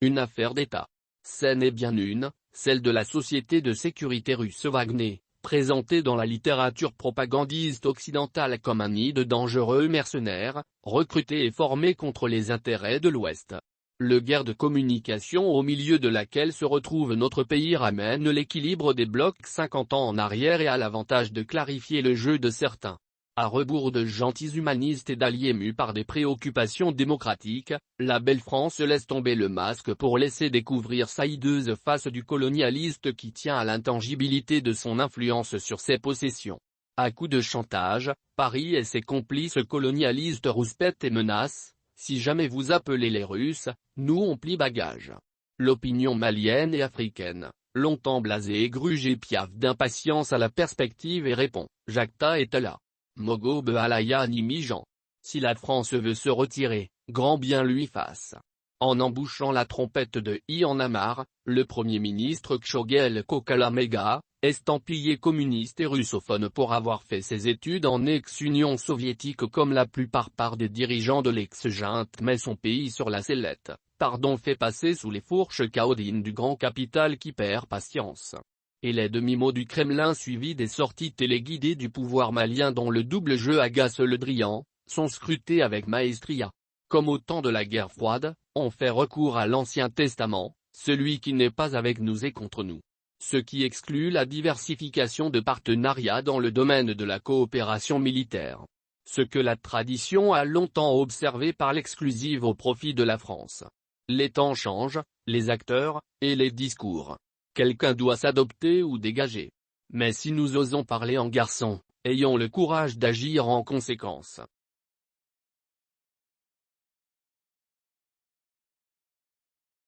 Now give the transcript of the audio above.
une affaire d'État. Scène est bien une, celle de la société de sécurité russe Wagner, présentée dans la littérature propagandiste occidentale comme un nid de dangereux mercenaires, recrutés et formés contre les intérêts de l'Ouest. Le guerre de communication au milieu de laquelle se retrouve notre pays ramène l'équilibre des blocs 50 ans en arrière et a l'avantage de clarifier le jeu de certains. À rebours de gentils humanistes et d'alliés mus par des préoccupations démocratiques, la belle France laisse tomber le masque pour laisser découvrir sa hideuse face du colonialiste qui tient à l'intangibilité de son influence sur ses possessions. À coups de chantage, Paris et ses complices colonialistes rouspètent et menacent. Si jamais vous appelez les Russes, nous on plie bagage. L'opinion malienne et africaine, longtemps blasée et grugée piaffe d'impatience à la perspective et répond, Jacta est là. Mogo Bealaya Nimijan. Si la France veut se retirer, grand bien lui fasse. En embouchant la trompette de Yann Amar, le Premier ministre Kshogel Kokalamega, estampillé communiste et russophone pour avoir fait ses études en ex-Union soviétique comme la plupart des dirigeants de l'ex-junte met son pays sur la sellette, fait passer sous les fourches caudines du grand capital qui perd patience. Et les demi-mots du Kremlin suivis des sorties téléguidées du pouvoir malien dont le double jeu agace le Drian, sont scrutés avec maestria. Comme au temps de la guerre froide, on fait recours à l'Ancien Testament, celui qui n'est pas avec nous est contre nous. Ce qui exclut la diversification de partenariats dans le domaine de la coopération militaire. Ce que la tradition a longtemps observé par l'exclusive au profit de la France. Les temps changent, les acteurs, et les discours. Quelqu'un doit s'adopter ou dégager. Mais si nous osons parler en garçon, ayons le courage d'agir en conséquence.